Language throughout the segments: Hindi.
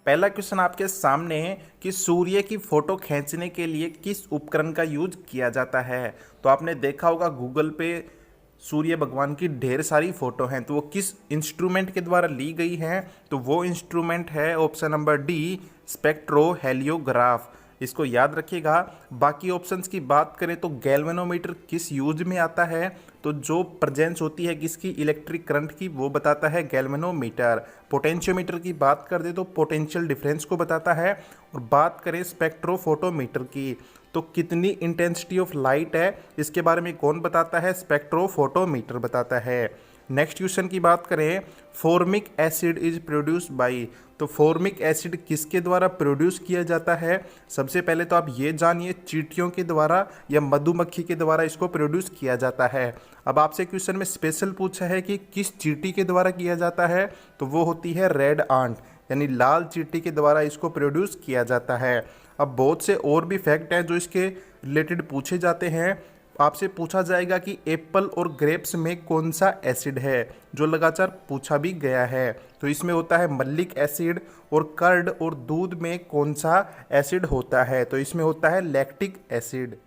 पहला क्वेश्चन आपके सामने है कि सूर्य की फोटो खींचने के लिए किस उपकरण का यूज किया जाता है। तो आपने देखा होगा गूगल पे सूर्य भगवान की ढेर सारी फोटो हैं, तो वो किस इंस्ट्रूमेंट के द्वारा ली गई हैं। तो वो इंस्ट्रूमेंट है ऑप्शन नंबर डी, स्पेक्ट्रोहेलियोग्राफ। इसको याद रखिएगा। बाकी ऑप्शंस की बात करें तो गैल्वेनोमीटर किस यूज में आता है, तो जो प्रेजेंस होती है किसकी, इलेक्ट्रिक करंट की, वो बताता है गैल्वेनोमीटर। पोटेंशियोमीटर की बात कर दे तो पोटेंशियल डिफरेंस को बताता है। और बात करें स्पेक्ट्रोफोटोमीटर की, तो कितनी इंटेंसिटी ऑफ लाइट है इसके बारे में कौन बताता है, स्पेक्ट्रोफोटोमीटर बताता है। नेक्स्ट क्वेश्चन की बात करें, formic acid is produced by. तो फॉर्मिक एसिड किसके द्वारा प्रोड्यूस किया जाता है। सबसे पहले तो आप ये जानिए, चींटियों के द्वारा या मधुमक्खी के द्वारा इसको प्रोड्यूस किया जाता है। अब आपसे क्वेश्चन में स्पेशल पूछा है कि किस चींटी के द्वारा किया जाता है, तो वो होती है रेड आंट, यानी लाल चींटी के द्वारा इसको प्रोड्यूस किया जाता है। अब बहुत से और भी फैक्ट हैं जो इसके रिलेटेड पूछे जाते हैं। आपसे पूछा जाएगा कि एप्पल और ग्रेप्स में कौन सा एसिड है, जो लगातार पूछा भी गया है। तो इसमें होता है मल्लिक एसिड। और कर्ड और दूध में कौन सा एसिड होता है, तो इसमें होता है lactic acid.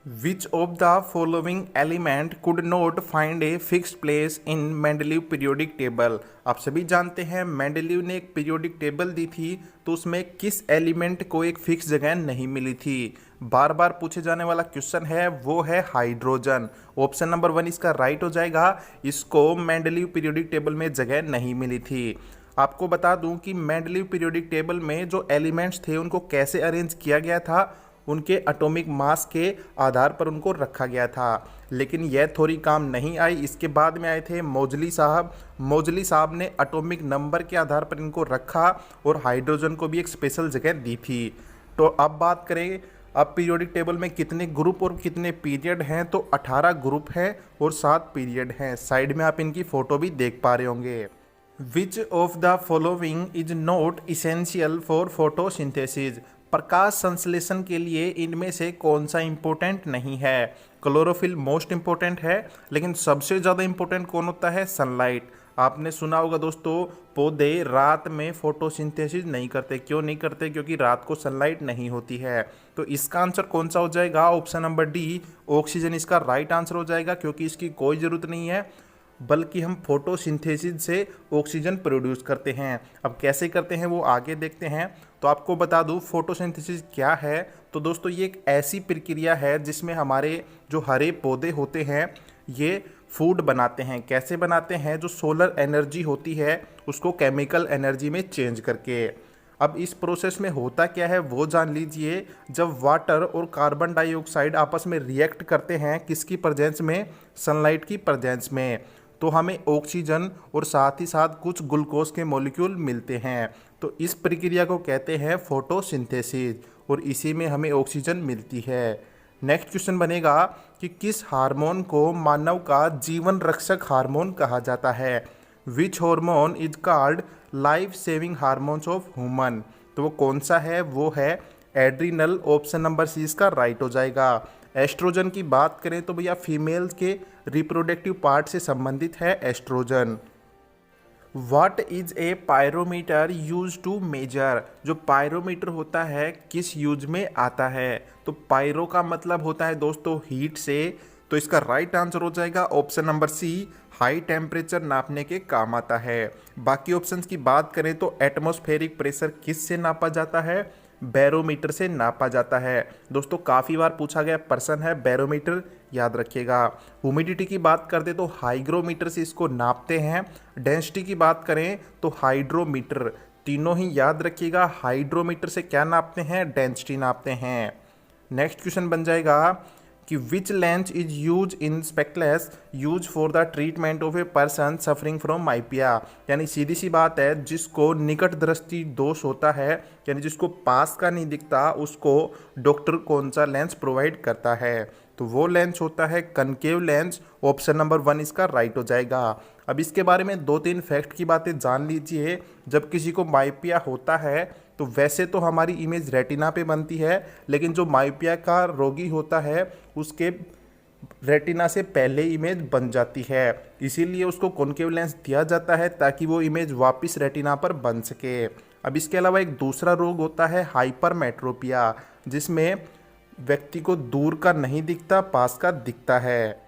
Which of the following element could not find a fixed place in Mendeleev periodic table. आप सभी जानते हैं मेंडलीव ने एक पीरियोडिक टेबल दी थी, तो उसमें किस एलिमेंट को एक फिक्स जगह नहीं मिली थी। बार बार पूछे जाने वाला क्वेश्चन है, वो है हाइड्रोजन। ऑप्शन नंबर 1 इसका राइट हो जाएगा। इसको मेंडलीव पीरियोडिक टेबल में जगह नहीं मिली थी। आपको बता दूं कि मेंडलीव पीरियोडिक टेबल में जो एलिमेंट्स थे उनको कैसे अरेंज किया गया था, उनके एटॉमिक मास के आधार पर उनको रखा गया था। लेकिन यह थ्योरी काम नहीं आई। इसके बाद में आए थे मौजली साहब। मौजली साहब ने एटॉमिक नंबर के आधार पर इनको रखा और हाइड्रोजन को भी एक स्पेशल जगह दी थी। तो अब बात करें, अब पीरियोडिक टेबल में कितने ग्रुप और कितने पीरियड हैं, तो 18 ग्रुप हैं और 7 पीरियड हैं। साइड में आप इनकी फोटो भी देख पा रहे होंगे। Which of the following is not essential for photosynthesis. प्रकाश संश्लेषण के लिए इनमें से कौन सा इंपॉर्टेंट नहीं है। क्लोरोफिल मोस्ट इंपॉर्टेंट है, लेकिन सबसे ज़्यादा इंपॉर्टेंट कौन होता है, सनलाइट। आपने सुना होगा दोस्तों, पौधे रात में फोटोसिंथेसिस नहीं करते। क्यों नहीं करते, क्योंकि रात को सनलाइट नहीं होती है। तो इसका आंसर कौन सा हो जाएगा, ऑप्शन नंबर डी, ऑक्सीजन इसका राइट आंसर हो जाएगा, क्योंकि इसकी कोई ज़रूरत नहीं है, बल्कि हम फोटोसिंथेसिस से ऑक्सीजन प्रोड्यूस करते हैं। अब कैसे करते हैं वो आगे देखते हैं। तो आपको बता दूं फोटोसिंथेसिस क्या है। तो दोस्तों ये एक ऐसी प्रक्रिया है जिसमें हमारे जो हरे पौधे होते हैं ये फूड बनाते हैं। कैसे बनाते हैं, जो सोलर एनर्जी होती है उसको केमिकल एनर्जी में चेंज करके। अब इस प्रोसेस में होता क्या है वो जान लीजिए। जब वाटर और कार्बन डाइऑक्साइड आपस में रिएक्ट करते हैं, किसकी प्रेजेंस में, सनलाइट की प्रेजेंस में, तो हमें ऑक्सीजन और साथ ही साथ कुछ ग्लूकोज के मॉलिक्यूल मिलते हैं। तो इस प्रक्रिया को कहते हैं फोटोसिंथेसिस, और इसी में हमें ऑक्सीजन मिलती है। नेक्स्ट क्वेश्चन बनेगा कि किस हार्मोन को मानव का जीवन रक्षक हार्मोन कहा जाता है। Which hormone is called life saving hormones of human. तो वो कौन सा है, वो है एड्रिनल। ऑप्शन नंबर सी इसका राइट हो जाएगा। एस्ट्रोजन की बात करें तो भैया फीमेल्स के रिप्रोडक्टिव पार्ट से संबंधित है estrogen. What is a pyrometer use to measure. जो पायरोमीटर होता है किस यूज में आता है, तो पायरो का मतलब होता है दोस्तों हीट से। तो इसका राइट आंसर हो जाएगा option number C, high temperature नापने के काम आता है। बाकी ऑप्शंस की बात करें तो एटमॉस्फेरिक प्रेशर किस से नापा जाता है, बैरोमीटर से नापा जाता है। दोस्तों काफ़ी बार पूछा गया प्रश्न है, बैरोमीटर याद रखिएगा। ह्यूमिडिटी की बात करते तो हाइग्रोमीटर से इसको नापते हैं। डेंसिटी की बात करें तो हाइड्रोमीटर। तीनों ही याद रखिएगा, हाइड्रोमीटर से क्या नापते हैं, डेंसिटी नापते हैं। नेक्स्ट क्वेश्चन बन जाएगा कि which lens is use in spectacles use for the treatment of a person suffering from myopia. यानी सीधी सी बात है, जिसको निकट दृष्टि दोष होता है, यानी जिसको पास का नहीं दिखता, उसको डॉक्टर कौन सा लेंस प्रोवाइड करता है, तो वो लेंस होता है कनकेव लेंस। ऑप्शन नंबर 1 इसका राइट हो जाएगा। अब इसके बारे में 2-3 फैक्ट की बातें जान लीजिए। जब किसी को माइपिया होता है तो वैसे तो हमारी इमेज रेटिना पे बनती है, लेकिन जो माइपिया का रोगी होता है उसके रेटिना से पहले इमेज बन जाती है। इसीलिए उसको कॉनकेव लेंस दिया जाता है ताकि वो इमेज वापस रेटिना पर बन सके। अब इसके अलावा एक दूसरा रोग होता है हाइपरमेट्रोपिया, जिसमें व्यक्ति को दूर का नहीं दिखता, पास का दिखता है।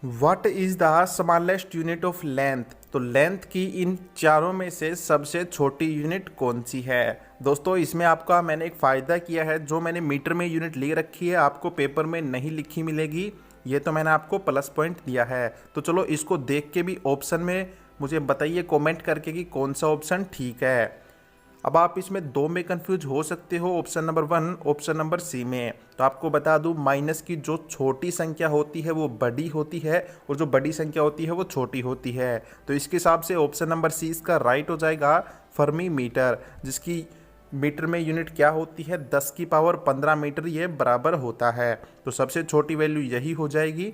What is the smallest unit of length? तो लेंथ की इन चारों में से सबसे छोटी यूनिट कौन सी है? दोस्तों इसमें आपका मैंने एक फ़ायदा किया है, जो मैंने मीटर में यूनिट ले रखी है आपको पेपर में नहीं लिखी मिलेगी, ये तो मैंने आपको प्लस पॉइंट दिया है। तो चलो इसको देख के भी ऑप्शन में मुझे बताइए कमेंट करके कि कौन सा ऑप्शन ठीक है। अब आप इसमें दो में कंफ्यूज हो सकते हो, option number 1, option number C में। तो आपको बता दूं माइनस की जो छोटी संख्या होती है वो बड़ी होती है और जो बड़ी संख्या होती है वो छोटी होती है। तो इसके हिसाब से ऑप्शन नंबर सी इसका राइट हो जाएगा, फर्मी मीटर, जिसकी मीटर में यूनिट क्या होती है 10 की पावर 15 मीटर ये बराबर होता है। तो सबसे छोटी वैल्यू यही हो जाएगी।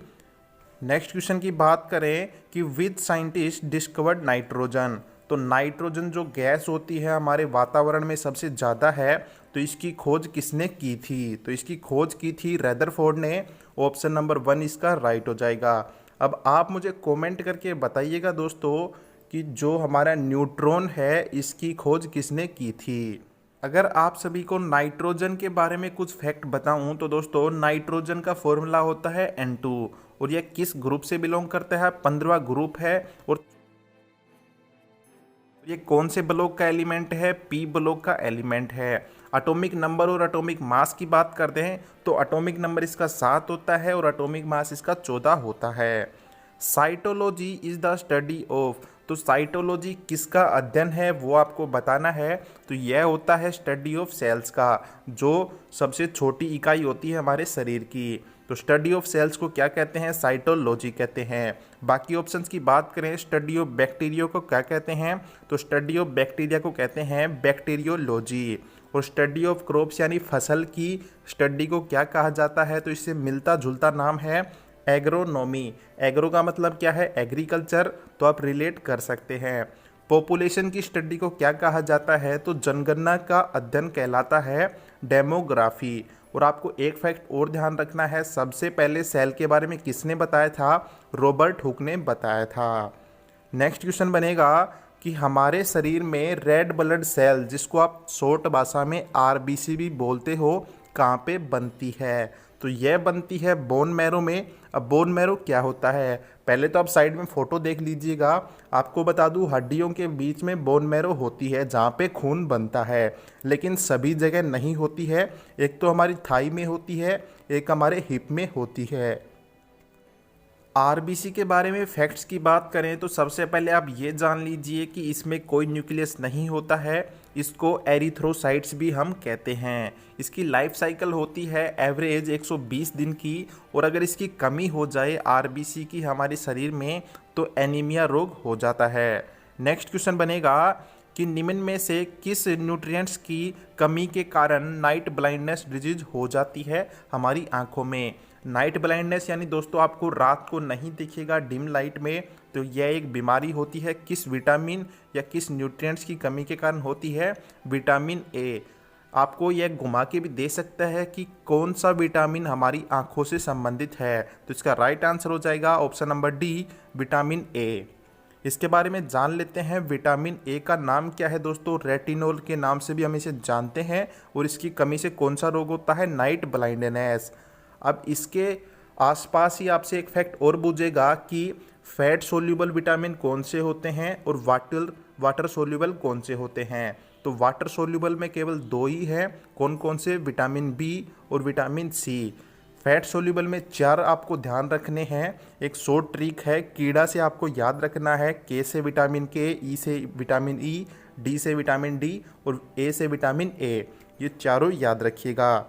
नेक्स्ट क्वेश्चन की बात करें कि विद साइंटिस्ट डिस्कवर्ड नाइट्रोजन। तो नाइट्रोजन जो गैस होती है हमारे वातावरण में सबसे ज़्यादा है, तो इसकी खोज किसने की थी? तो इसकी खोज की थी रदरफोर्ड ने। ऑप्शन नंबर 1 इसका राइट हो जाएगा। अब आप मुझे कमेंट करके बताइएगा दोस्तों कि जो हमारा न्यूट्रॉन है इसकी खोज किसने की थी। अगर आप सभी को नाइट्रोजन के बारे में कुछ फैक्ट बताऊं तो दोस्तों नाइट्रोजन का फॉर्मूला होता है N2 और यह किस ग्रुप से बिलोंग करता है? 15वां ग्रुप है। और ये कौन से ब्लॉक का एलिमेंट है? पी ब्लॉक का एलिमेंट है। एटॉमिक नंबर और एटॉमिक मास की बात करते हैं तो एटॉमिक नंबर इसका 7 होता है और एटॉमिक मास इसका 14 होता है। Cytology is the study of. तो साइटोलॉजी किसका अध्ययन है वो आपको बताना है। तो यह होता है स्टडी ऑफ सेल्स का, जो सबसे छोटी इकाई होती है हमारे शरीर की। तो स्टडी ऑफ सेल्स को क्या कहते हैं? साइटोलॉजी कहते हैं। बाकी ऑप्शंस की बात करें, स्टडी ऑफ बैक्टीरिया को क्या कहते हैं? तो स्टडी ऑफ बैक्टीरिया को कहते हैं बैक्टीरियोलॉजी। और स्टडी ऑफ क्रॉप्स यानी फसल की स्टडी को क्या कहा जाता है? तो इससे मिलता जुलता नाम है एग्रोनॉमी। एग्रो का मतलब क्या है? एग्रीकल्चर, तो आप रिलेट कर सकते हैं। पॉपुलेशन की स्टडी को क्या कहा जाता है? तो जनगणना का अध्ययन कहलाता है डेमोग्राफी। और आपको एक फैक्ट और ध्यान रखना है, सबसे पहले सेल के बारे में किसने बताया था? रॉबर्ट हुक ने बताया था। नेक्स्ट क्वेश्चन बनेगा कि हमारे शरीर में रेड ब्लड सेल, जिसको आप शॉर्ट भाषा में आरबीसी भी बोलते हो, कहाँ पे बनती है? तो यह बनती है बोन मैरो में। अब बोन मैरो क्या होता है? पहले तो आप साइड में फोटो देख लीजिएगा। आपको बता दूं हड्डियों के बीच में बोन मैरो होती है जहाँ पे खून बनता है, लेकिन सभी जगह नहीं होती है। एक तो हमारी थाई में होती है, एक हमारे हिप में होती है। आरबीसी के बारे में फैक्ट्स की बात करें तो सबसे पहले आप ये जान लीजिए कि इसमें कोई न्यूक्लियस नहीं होता है। इसको एरिथ्रोसाइट्स भी हम कहते हैं। इसकी लाइफ साइकिल होती है एवरेज 120 दिन की, और अगर इसकी कमी हो जाए आरबीसी की हमारे शरीर में तो एनीमिया रोग हो जाता है। नेक्स्ट क्वेश्चन बनेगा कि निम्न में से किस न्यूट्रिएंट्स की कमी के कारण नाइट ब्लाइंडनेस डिजीज हो जाती है हमारी आंखों में? नाइट ब्लाइंडनेस यानी दोस्तों आपको रात को नहीं दिखेगा डिम लाइट में, तो यह एक बीमारी होती है। किस विटामिन या किस न्यूट्रिएंट्स की कमी के कारण होती है? Vitamin A. आपको यह घुमा के भी दे सकता है कि कौन सा विटामिन हमारी आंखों से संबंधित है। तो इसका राइट आंसर हो जाएगा option number D, vitamin A. इसके बारे में जान लेते हैं। विटामिन ए का नाम क्या है दोस्तों? रेटिनोल के नाम से भी हम इसे जानते हैं। और इसकी कमी से कौन सा रोग होता है? Night blindness. अब इसके आसपास ही आपसे एक फैक्ट और पूछेगा कि फैट सोल्यूबल विटामिन कौन से होते हैं और वाटर सोल्यूबल कौन से होते हैं? तो वाटर सोल्यूबल में केवल 2 ही हैं। कौन कौन से? विटामिन बी और विटामिन सी। फैट सोल्यूबल में 4 आपको ध्यान रखने हैं। एक शॉर्ट ट्रिक है, कीड़ा से आपको याद रखना है। के से विटामिन के, ई से विटामिन ई, डी से विटामिन डी और ए से विटामिन ए। ये चारों याद रखिएगा।